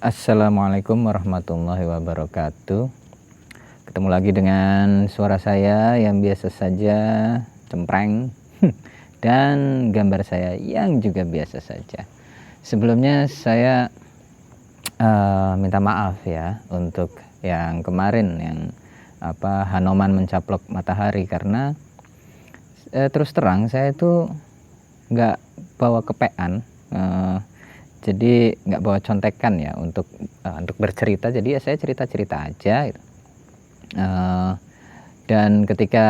Assalamualaikum warahmatullahi wabarakatuh. Ketemu lagi dengan suara saya yang biasa saja, cempreng, dan gambar saya yang juga biasa saja. Sebelumnya saya minta maaf ya untuk yang kemarin yang Hanoman mencaplok matahari, karena terus terang saya itu nggak bawa kepean. Jadi nggak bawa contekan ya untuk bercerita, jadi ya saya cerita-cerita aja gitu. Dan ketika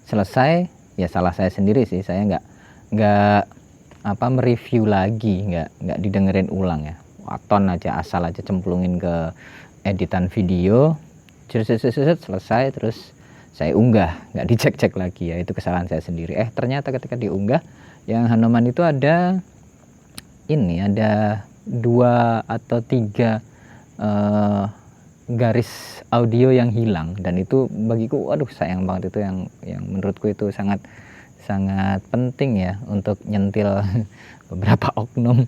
selesai ya salah saya sendiri sih, saya nggak mereview lagi, nggak didengerin ulang ya, waton aja, asal aja cemplungin ke editan video, selesai terus saya unggah, nggak dicek-cek lagi ya, itu kesalahan saya sendiri. Ternyata ketika diunggah yang Hanoman itu ada 2 atau 3 garis audio yang hilang, dan itu bagiku waduh sayang banget. Itu yang menurutku itu sangat penting ya untuk nyentil beberapa oknum.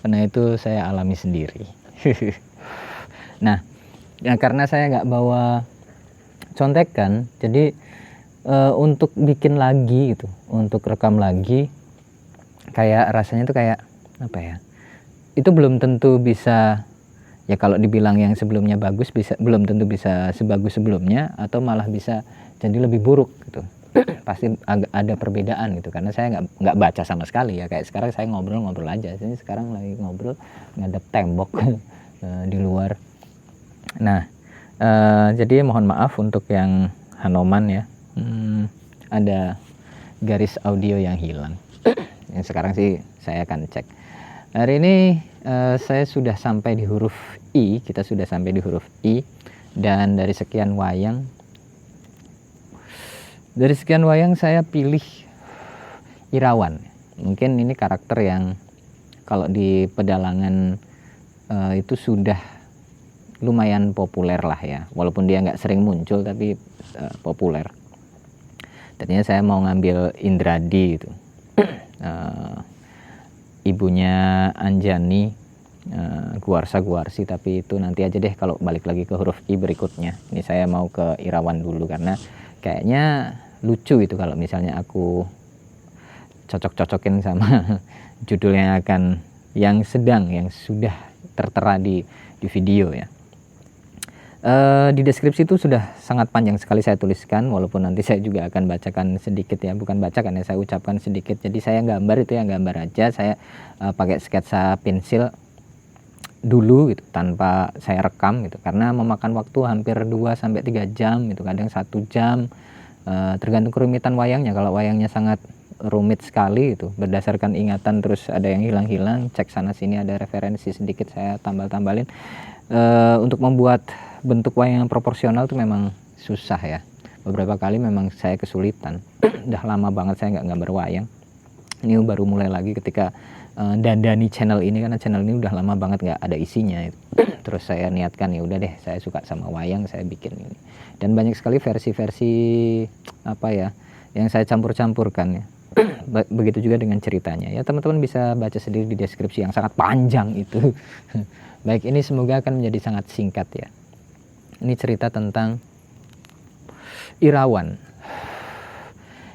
Karena itu saya alami sendiri. Nah ya, karena saya nggak bawa contekan, jadi untuk bikin lagi gitu, untuk rekam lagi, kayak rasanya tuh kayak apa ya, itu belum tentu bisa ya, kalau dibilang yang sebelumnya bagus, belum tentu bisa sebagus sebelumnya, atau malah bisa jadi lebih buruk gitu. Pasti agak ada perbedaan gitu, karena saya nggak baca sama sekali ya. Kayak sekarang saya ngobrol aja, ini sekarang lagi ngobrol ngadep tembok di luar. Nah jadi mohon maaf untuk yang Hanoman ya, ada garis audio yang hilang. Yang sekarang sih saya akan cek. Hari ini saya sudah sampai di huruf I, kita sudah sampai di huruf I, dan dari sekian wayang saya pilih Irawan. Mungkin ini karakter yang kalau di pedalangan itu sudah lumayan populer lah ya, walaupun dia nggak sering muncul tapi populer. Tadinya saya mau ngambil Indradi itu, ibunya Anjani, Guarsi, tapi itu nanti aja deh kalau balik lagi ke huruf I berikutnya. Ini saya mau ke Irawan dulu karena kayaknya lucu itu kalau misalnya aku cocok-cocokin sama judul yang sudah tertera di video ya. Di deskripsi itu sudah sangat panjang sekali saya tuliskan, walaupun nanti saya juga akan bacakan sedikit ya, bukan bacakan ya, saya ucapkan sedikit. Jadi saya gambar itu yang gambar aja, saya pakai sketsa pensil dulu gitu, tanpa saya rekam gitu, karena memakan waktu hampir 2-3 jam gitu, kadang 1 jam, tergantung kerumitan wayangnya. Kalau wayangnya sangat rumit sekali itu, berdasarkan ingatan, terus ada yang hilang-hilang, cek sana sini, ada referensi sedikit saya tambal-tambalin. Untuk membuat bentuk wayang yang proporsional itu memang susah ya. Beberapa kali memang saya kesulitan. Udah lama banget saya nggak gambar wayang. Ini baru mulai lagi ketika dandani channel ini, karena channel ini udah lama banget nggak ada isinya. Terus saya niatkan ya udah deh, saya suka sama wayang, saya bikin ini. Dan banyak sekali versi-versi yang saya campur-campurkan ya. Begitu juga dengan ceritanya ya, teman-teman bisa baca sendiri di deskripsi yang sangat panjang itu. Baik, ini semoga akan menjadi sangat singkat ya. Ini cerita tentang Irawan.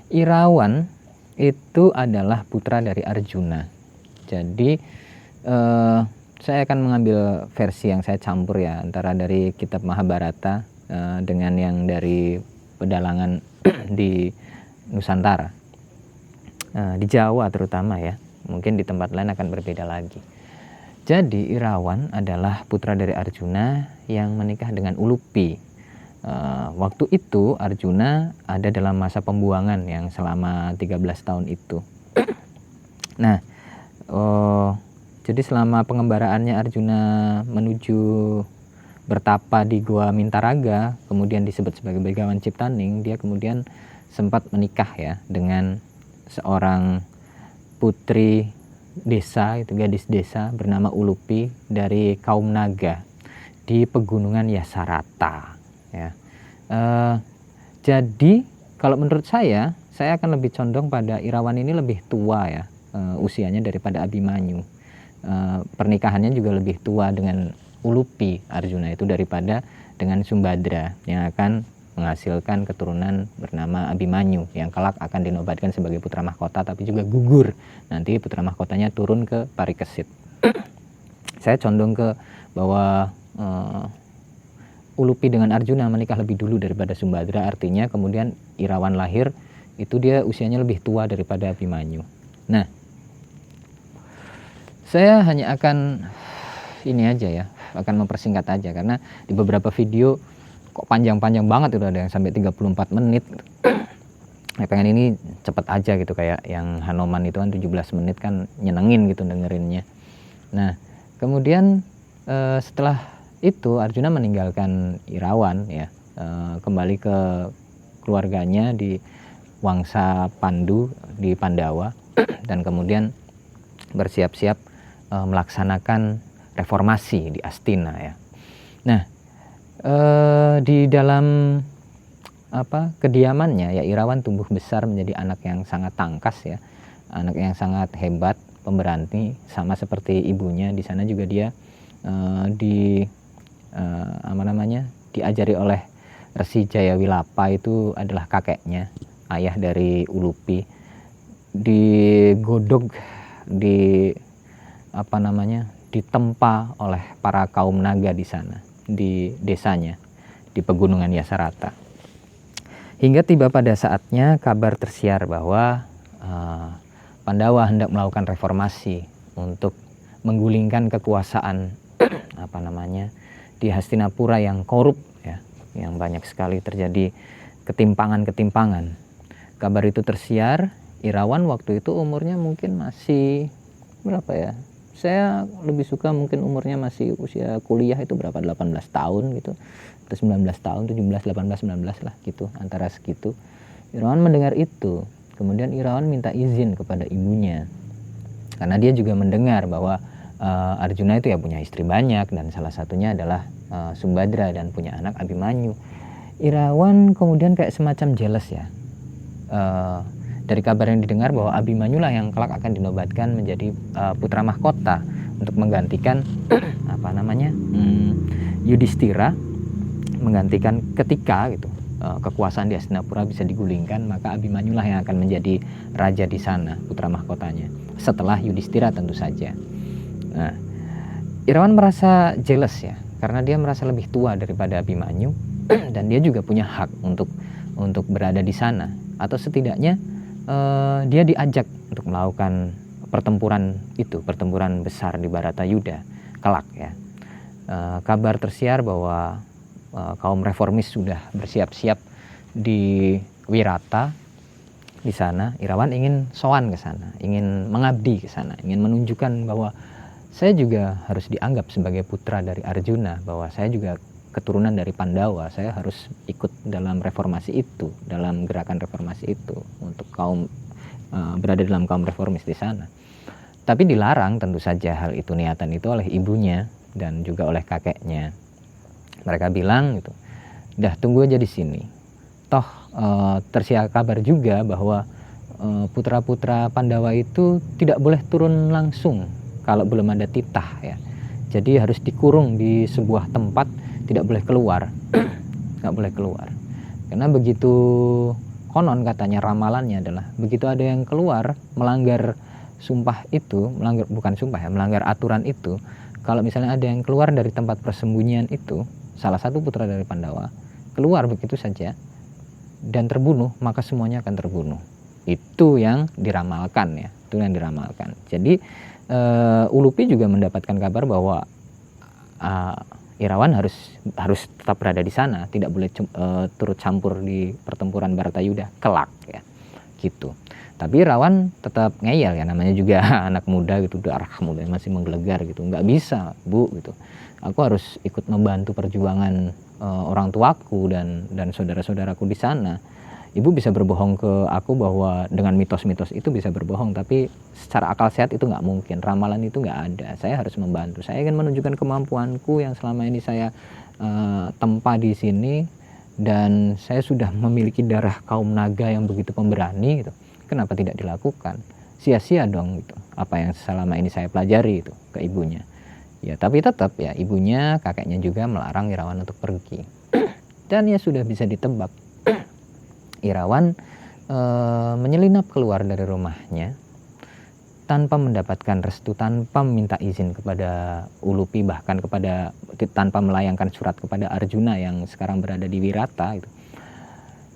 Irawan itu adalah putra dari Arjuna. Jadi saya akan mengambil versi yang saya campur ya, antara dari kitab Mahabharata dengan yang dari pedalangan di Nusantara, di Jawa terutama ya. Mungkin di tempat lain akan berbeda lagi. Jadi Irawan adalah putra dari Arjuna yang menikah dengan Ulupi. Waktu itu Arjuna ada dalam masa pembuangan yang selama 13 tahun itu. Nah, jadi selama pengembaraannya Arjuna menuju bertapa di Gua Mintaraga, kemudian disebut sebagai Begawan Ciptaning, dia kemudian sempat menikah ya dengan seorang putri desa, itu gadis desa bernama Ulupi dari kaum naga di pegunungan Yasarata ya. Jadi kalau menurut saya akan lebih condong pada Irawan ini lebih tua ya, usianya daripada Abimanyu. pernikahannya juga lebih tua dengan Ulupi Arjuna itu daripada dengan Sumbadra yang akan menghasilkan keturunan bernama Abimanyu yang kelak akan dinobatkan sebagai putra mahkota tapi juga gugur. Nanti putra mahkotanya turun ke Parikesit. Saya condong ke bahwa Ulupi dengan Arjuna menikah lebih dulu daripada Sumbadra, artinya kemudian Irawan lahir itu dia usianya lebih tua daripada Abimanyu. Nah, saya hanya akan ini aja ya, akan mempersingkat aja karena di beberapa video kok panjang-panjang banget, udah ada yang sampai 34 menit. Saya pengen ini cepet aja gitu, kayak yang Hanoman itu kan 17 menit kan nyenengin gitu dengerinnya. Nah, kemudian setelah itu Arjuna meninggalkan Irawan ya, kembali ke keluarganya di Wangsa Pandu di Pandawa dan kemudian bersiap-siap melaksanakan reformasi di Astina ya. Nah, di dalam kediamannya ya Irawan tumbuh besar menjadi anak yang sangat tangkas ya, anak yang sangat hebat, pemberani, sama seperti ibunya. Di sana juga dia diajari oleh Resi Jayawilapa, itu adalah kakeknya, ayah dari Ulupi, digodog, ditempa oleh para kaum naga di sana, di desanya, di pegunungan Yasarata. Hingga tiba pada saatnya kabar tersiar bahwa Pandawa hendak melakukan reformasi untuk menggulingkan kekuasaan di Hastinapura yang korup ya, yang banyak sekali terjadi ketimpangan-ketimpangan. Kabar itu tersiar, Irawan waktu itu umurnya mungkin masih berapa ya? Saya lebih suka mungkin umurnya masih usia kuliah itu berapa, 18 tahun gitu, atau 19 tahun, 17, 18, 19 lah gitu, antara segitu. Irawan mendengar itu, kemudian Irawan minta izin kepada ibunya, karena dia juga mendengar bahwa Arjuna itu ya punya istri banyak, dan salah satunya adalah Sumbadra dan punya anak Abimanyu. Irawan kemudian kayak semacam jealous ya, dari kabar yang didengar bahwa Abimanyu lah yang kelak akan dinobatkan menjadi putra mahkota untuk menggantikan Yudhistira, menggantikan ketika gitu kekuasaan di Hastinapura bisa digulingkan, maka Abimanyu lah yang akan menjadi raja di sana, putra mahkotanya, setelah Yudhistira tentu saja. Nah, Irawan merasa jealous ya, karena dia merasa lebih tua daripada Abimanyu dan dia juga punya hak untuk berada di sana, atau setidaknya dia diajak untuk melakukan pertempuran besar di Baratayuda kelak ya. Kabar tersiar bahwa kaum reformis sudah bersiap-siap di Wirata. Di sana Irawan ingin sowan ke sana, ingin mengabdi ke sana, ingin menunjukkan bahwa saya juga harus dianggap sebagai putra dari Arjuna, bahwa saya juga keturunan dari Pandawa, saya harus ikut dalam reformasi itu, dalam gerakan reformasi itu, untuk berada dalam kaum reformis di sana. Tapi dilarang tentu saja hal itu, niatan itu, oleh ibunya dan juga oleh kakeknya. Mereka bilang gitu, dah tunggu aja di sini. Toh tersiar kabar juga bahwa putra-putra Pandawa itu tidak boleh turun langsung kalau belum ada titah ya. Jadi harus dikurung di sebuah tempat, tidak boleh keluar. Nggak boleh keluar. Karena begitu, konon katanya ramalannya adalah begitu ada yang keluar melanggar sumpah itu, melanggar aturan itu, kalau misalnya ada yang keluar dari tempat persembunyian itu, salah satu putra dari Pandawa keluar begitu saja dan terbunuh, maka semuanya akan terbunuh. Itu yang diramalkan ya, itu yang diramalkan. Jadi Ulupi juga mendapatkan kabar bahwa Irawan harus tetap berada di sana, tidak boleh turut campur di pertempuran Baratayuda kelak ya, gitu. Tapi Irawan tetap ngeyel ya, namanya juga anak muda gitu, darah muda masih menggelegar gitu, nggak bisa bu gitu, aku harus ikut membantu perjuangan orang tuaku dan saudara-saudaraku di sana. Ibu bisa berbohong ke aku bahwa dengan mitos-mitos itu bisa berbohong, tapi secara akal sehat itu nggak mungkin, ramalan itu nggak ada. Saya harus membantu, saya ingin menunjukkan kemampuanku yang selama ini saya tempa di sini, dan saya sudah memiliki darah kaum naga yang begitu pemberani gitu. Kenapa tidak dilakukan? sia-sia dong gitu apa yang selama ini saya pelajari itu ke ibunya. Ya tapi tetap ya ibunya, kakeknya juga melarang Irawan untuk pergi. Dan ya sudah bisa ditebak, Irawan menyelinap keluar dari rumahnya tanpa mendapatkan restu, tanpa meminta izin kepada Ulupi, bahkan tanpa melayangkan surat kepada Arjuna yang sekarang berada di Wirata gitu.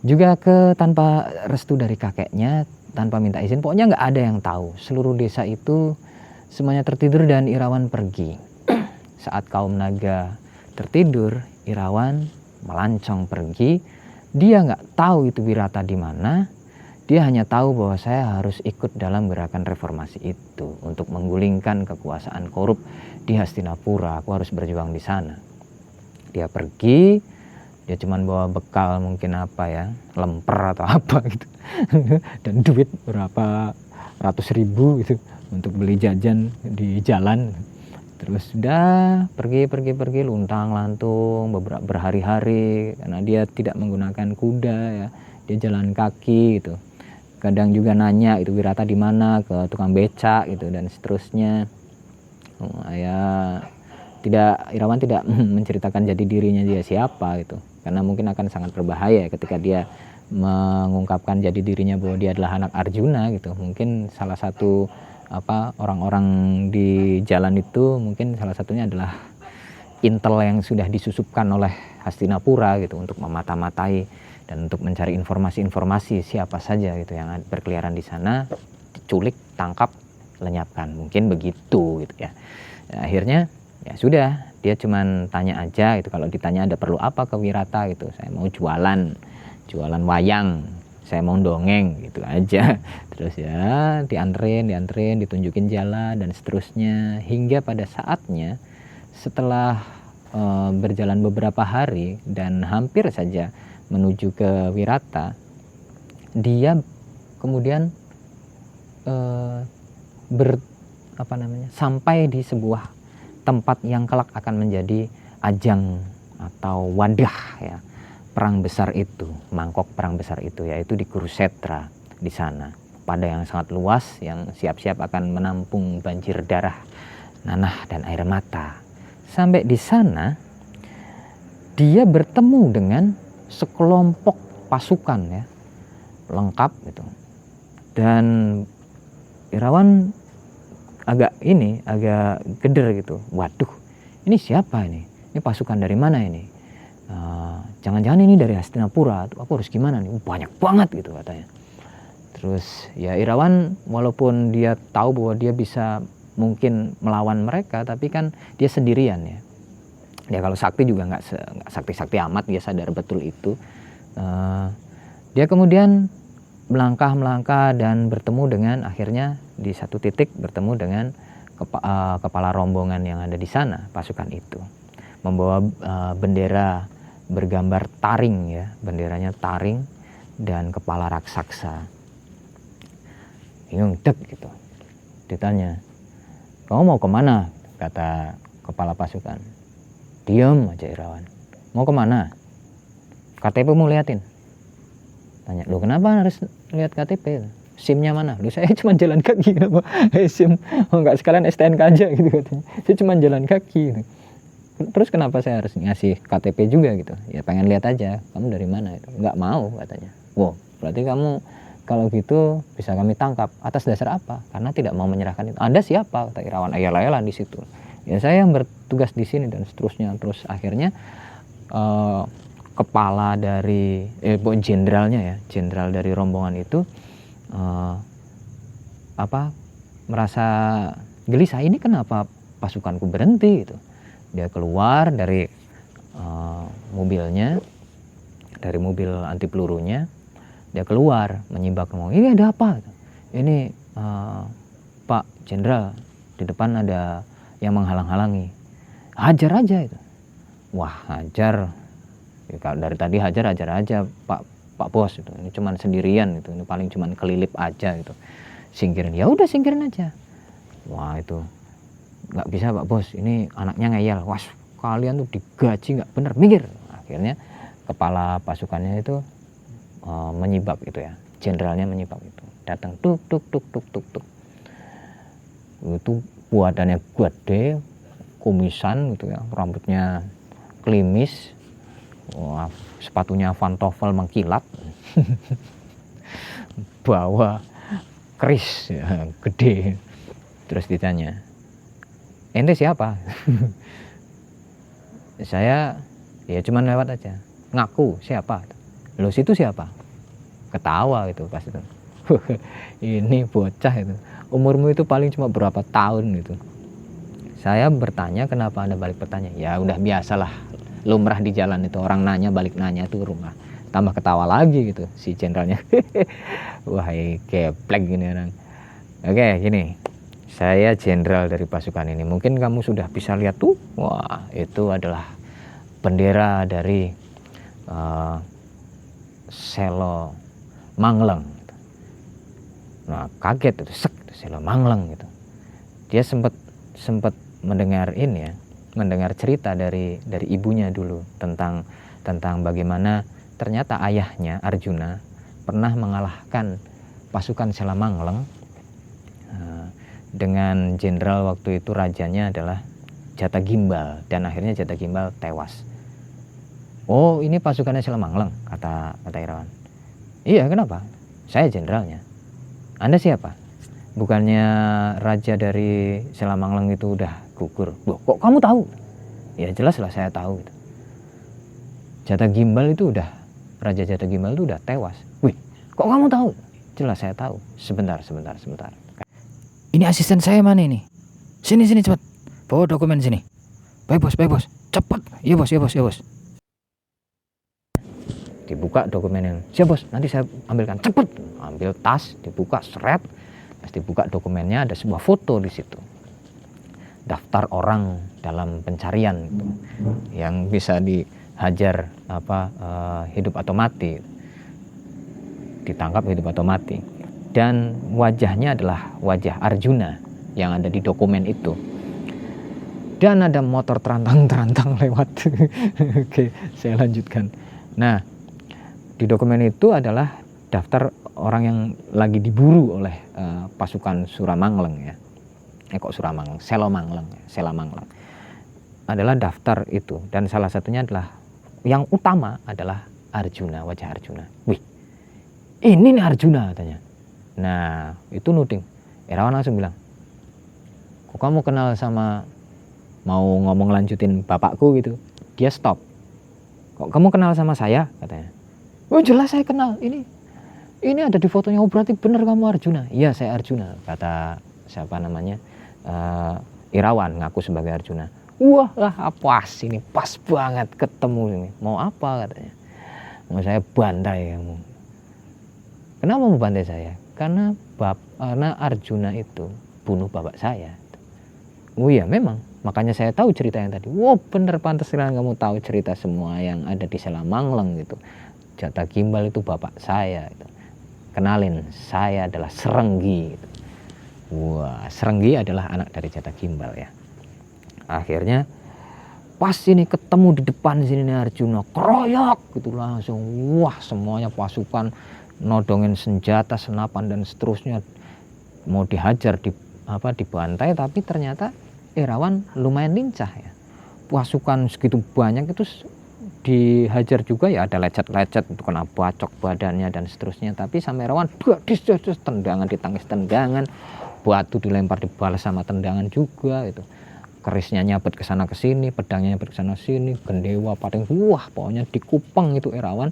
Juga tanpa restu dari kakeknya, tanpa minta izin, pokoknya nggak ada yang tahu. Seluruh desa itu semuanya tertidur dan Irawan pergi. Saat kaum naga tertidur, Irawan melancong pergi. Dia nggak tahu itu Wirata di mana. Dia hanya tahu bahwa saya harus ikut dalam gerakan reformasi itu untuk menggulingkan kekuasaan korup di Hastinapura. Aku harus berjuang di sana. Dia pergi, dia cuma bawa bekal mungkin apa ya, lemper atau apa gitu, dan duit berapa ratus ribu gitu untuk beli jajan di jalan. Terus sudah pergi luntang lantung beberapa berhari-hari karena dia tidak menggunakan kuda ya, dia jalan kaki gitu. Kadang juga nanya itu Wirata di mana ke tukang becak gitu dan seterusnya. Ya Irawan tidak menceritakan jati dirinya dia siapa gitu, karena mungkin akan sangat berbahaya ketika dia mengungkapkan jati dirinya bahwa dia adalah anak Arjuna gitu. Mungkin salah satu orang-orang di jalan itu mungkin salah satunya adalah intel yang sudah disusupkan oleh Hastinapura gitu untuk memata-matai dan untuk mencari informasi-informasi siapa saja gitu yang berkeliaran di sana, diculik, tangkap, lenyapkan, mungkin begitu gitu ya. Akhirnya ya sudah, dia cuman tanya aja itu, kalau ditanya ada perlu apa ke Wirata gitu, saya mau jualan wayang, saya mau dongeng gitu aja. Terus ya dianterin, ditunjukin jalan dan seterusnya, hingga pada saatnya setelah berjalan beberapa hari dan hampir saja menuju ke Wirata, dia kemudian sampai di sebuah tempat yang kelak akan menjadi ajang atau wadah ya perang besar itu, mangkok perang besar itu, yaitu di Kurusetra. Di sana pada yang sangat luas yang siap-siap akan menampung banjir darah, nanah dan air mata. Sampai di sana dia bertemu dengan sekelompok pasukan ya, lengkap gitu. Dan Irawan agak geder gitu. Waduh, ini siapa ini? Ini pasukan dari mana ini? Jangan-jangan ini dari Hastinapura. Aku harus gimana nih? Banyak banget gitu katanya. Terus ya Irawan walaupun dia tahu bahwa dia bisa mungkin melawan mereka, tapi kan dia sendirian ya. Dia kalau sakti juga nggak sakti-sakti amat, dia sadar betul itu. Dia kemudian melangkah dan bertemu dengan, akhirnya di satu titik bertemu dengan kepala rombongan yang ada di sana, pasukan itu membawa bendera bergambar taring ya, benderanya taring dan kepala raksasa. Bingung dek gitu, ditanya, kamu mau kemana? Kata kepala pasukan. Diam aja Irawan. Mau kemana? KTP mau liatin. Tanya, lu kenapa harus lihat KTP? SIM-nya mana? Lu saya cuma jalan kaki. Kenapa? SIM, enggak sekalian STNK aja gitu katanya. Saya cuma jalan kaki gitu. Terus kenapa saya harus ngasih KTP juga gitu? Ya pengen lihat aja, kamu dari mana itu. Enggak mau katanya. Wow, berarti kamu kalau gitu bisa kami tangkap. Atas dasar apa? Karena tidak mau menyerahkan itu. Anda siapa? Kata Irawan. Ayala-ayala di situ. Ya saya yang bertugas di sini dan seterusnya. Terus akhirnya kepala dari jenderal dari rombongan itu merasa gelisah, ini kenapa pasukanku berhenti gitu. Dia keluar dari mobilnya, dari mobil anti pelurunya, dia keluar menyibak ngomong, ini ada apa? Ini Pak Jenderal, di depan ada yang menghalang-halangi, hajar aja itu. Wah, hajar ya, dari tadi hajar aja Pak Bos itu, ini cuman sendirian itu, ini paling cuman kelilip aja gitu, singkirin. Ya udah singkirin aja. Wah itu nggak bisa Pak Bos, ini anaknya ngeyel. Wah kalian tuh digaji nggak bener, minggir. Akhirnya kepala pasukannya itu menyibak itu ya, jenderalnya menyibak itu, datang tuk. Itu badannya gede, kumisan gitu ya, rambutnya klimis, wah, sepatunya pantofel mengkilat, bawa keris ya, gede. Terus ditanya, ente siapa? Saya ya cuman lewat aja. Ngaku siapa? Lo situ siapa? Ketawa gitu pas itu. Ini bocah itu. Umurmu itu paling cuma berapa tahun gitu. Saya bertanya, kenapa Anda balik bertanya? Ya udah biasalah, lumrah di jalan itu, orang nanya balik nanya tuh rumah. Tambah ketawa lagi gitu si jenderalnya. Wah, keplek gini orang. Oke, gini. Saya jenderal dari pasukan ini. Mungkin kamu sudah bisa lihat tuh. Wah, itu adalah bendera dari Selo Mangleng. Nah, kaget itu, sek, Selo Mangleng gitu. Dia sempat mendengar ini ya, mendengar cerita dari ibunya dulu tentang bagaimana ternyata ayahnya Arjuna pernah mengalahkan pasukan Sela Mangleng dengan jenderal waktu itu, rajanya adalah Jata Gimbal, dan akhirnya Jata Gimbal tewas. Oh, ini pasukannya Sela Mangleng, kata Irawan. Iya, kenapa? Saya jenderalnya. Anda siapa? Bukannya raja dari Sela Mangleng itu udah gugur. Loh, kok kamu tahu? Ya jelas lah saya tahu. Jata Gimbal itu udah, Raja Jata Gimbal itu udah tewas. Wih, kok kamu tahu? Jelas saya tahu. Sebentar. Ini asisten saya mana ini? Sini cepat. Bawa dokumen sini. Baik bos. Cepat. Iya bos. Dibuka dokumennya. Siap bos, nanti saya ambilkan. Cepet. Ambil tas, dibuka, seret. Pas dibuka dokumennya ada sebuah foto di situ. Daftar orang dalam pencarian gitu, yang bisa dihajar hidup atau mati. Ditangkap hidup atau mati. Dan wajahnya adalah wajah Arjuna yang ada di dokumen itu. Dan ada motor terantang lewat. Oke, saya lanjutkan. Nah, di dokumen itu adalah daftar orang yang lagi diburu oleh pasukan Suramangleng ya. Sela Mangleng. Adalah daftar itu, dan salah satunya adalah, yang utama adalah Arjuna, wajah Arjuna. Wih, ini nih Arjuna katanya. Nah, itu nuding. Irawan langsung bilang, kok kamu kenal sama, mau ngomong lanjutin bapakku gitu. Dia stop. Kok kamu kenal sama saya katanya. Oh jelas saya kenal, ini ada di fotonya. Oh berarti benar kamu Arjuna. Iya saya Arjuna, kata siapa namanya, Irawan ngaku sebagai Arjuna. Wah lah pas ini, pas banget ketemu ini. Mau apa katanya? Mau saya bantai kamu. Kenapa mau bantai saya? Karena Arjuna itu bunuh bapak saya. Oh iya memang, makanya saya tahu cerita yang tadi. Wow bener, pantas sekali kamu tahu cerita semua yang ada di Sela Mangleng gitu. Jata Gimbal itu bapak saya gitu. Kenalin, saya adalah Serenggi gitu. Wah, Serenggi adalah anak dari Jata Gimbal ya. Akhirnya pas ini ketemu di depan sini nih Arjuna, keroyok gitu langsung. Wah, semuanya pasukan nodongin senjata, senapan dan seterusnya, mau dihajar, dibantai, tapi ternyata Irawan lumayan lincah ya. Pasukan segitu banyak itu dihajar juga ya, ada lecet-lecet itu kena bacok badannya dan seterusnya, tapi sama Irawan tendangan ditangis tendangan, batu dilempar dibalas sama tendangan juga itu. Kerisnya nyabet ke sana ke sini, pedangnya nyabet ke sana sini, gendewa pating, wah pokoknya dikupeng itu Irawan,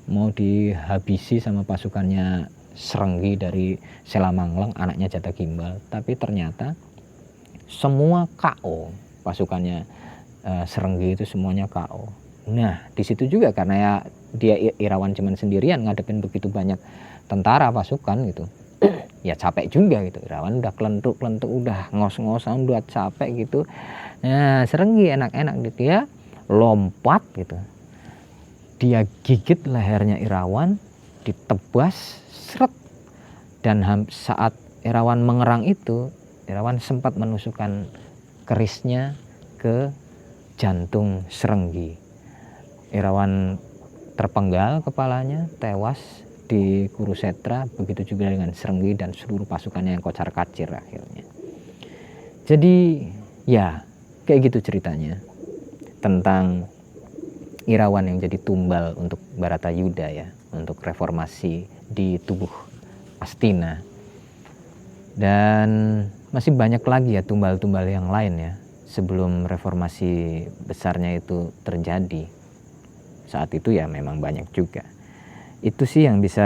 mau dihabisi sama pasukannya Serenggi dari Sela Mangleng, anaknya Jata Gimbal. Tapi ternyata semua KO, pasukannya Serenggi itu semuanya KO. Nah di situ juga karena ya dia Irawan cuman sendirian ngadepin begitu banyak tentara pasukan gitu. Ya capek juga gitu, Irawan udah kelentuk udah ngos-ngosan, udah capek gitu. Nah Serenggi enak-enak dia lompat gitu, dia gigit lehernya Irawan, ditebas seret, dan saat Irawan mengerang itu, Irawan sempat menusukkan kerisnya ke jantung Serenggi. Irawan terpenggal kepalanya, tewas di Kurusetra, begitu juga dengan Serenggi dan seluruh pasukannya yang kocar-kacir akhirnya. Jadi ya kayak gitu ceritanya tentang Irawan yang jadi tumbal untuk Baratayuda ya, untuk reformasi di tubuh Astina. Dan masih banyak lagi ya tumbal-tumbal yang lain ya sebelum reformasi besarnya itu terjadi. Saat itu ya memang banyak juga. Itu sih yang bisa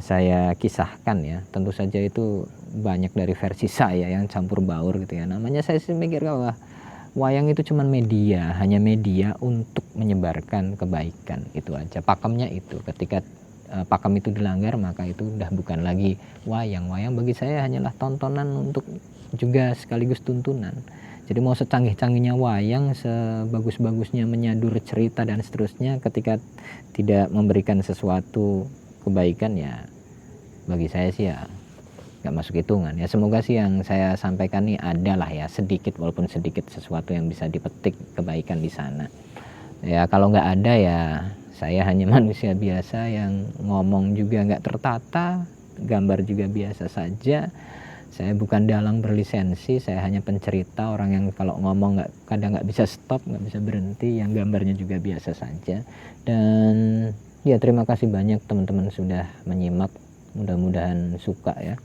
saya kisahkan ya. Tentu saja itu banyak dari versi saya yang campur baur gitu ya. Namanya saya sih mikir bahwa wayang itu cuma media, hanya media untuk menyebarkan kebaikan, itu aja. Pakemnya itu, ketika pakem itu dilanggar maka itu udah bukan lagi wayang. Wayang bagi saya hanyalah tontonan untuk juga sekaligus tuntunan. Jadi mau secanggih-canggihnya wayang, sebagus-bagusnya menyadur cerita dan seterusnya, ketika tidak memberikan sesuatu kebaikan ya bagi saya sih ya nggak masuk hitungan ya. Semoga sih yang saya sampaikan nih adalah ya sedikit, walaupun sedikit, sesuatu yang bisa dipetik kebaikan di sana ya. Kalau nggak ada ya saya hanya manusia biasa yang ngomong juga nggak tertata, gambar juga biasa saja. Saya bukan dalang berlisensi, saya hanya pencerita, orang yang kalau ngomong kadang nggak bisa stop, nggak bisa berhenti, yang gambarnya juga biasa saja. Dan ya terima kasih banyak teman-teman sudah menyimak, mudah-mudahan suka ya.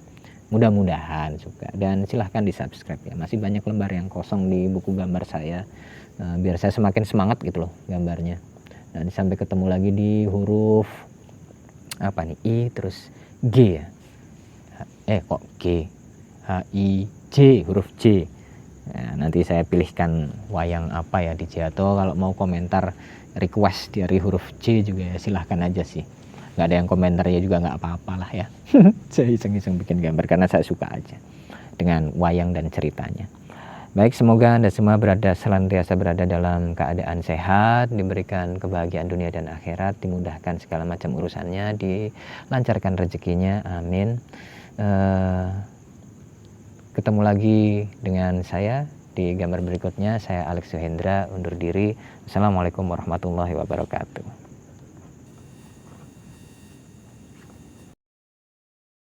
Mudah-mudahan suka, dan silahkan di subscribe ya. Masih banyak lembar yang kosong di buku gambar saya, biar saya semakin semangat gitu loh gambarnya. Dan sampai ketemu lagi di huruf apa nih, I terus G ya, kok G, H I J, huruf J. Nah, nanti saya pilihkan wayang apa ya di J, atau kalau mau komentar request dari huruf J juga ya silahkan aja sih. Nggak ada yang komentarnya juga nggak apa-apalah ya. Saya iseng-iseng bikin gambar karena saya suka aja dengan wayang dan ceritanya. Baik, semoga Anda semua senantiasa berada dalam keadaan sehat, diberikan kebahagiaan dunia dan akhirat, dimudahkan segala macam urusannya, dilancarkan rezekinya, amin. Ketemu lagi dengan saya di gambar berikutnya. Saya Alex Suhendra undur diri. Assalamualaikum warahmatullahi wabarakatuh.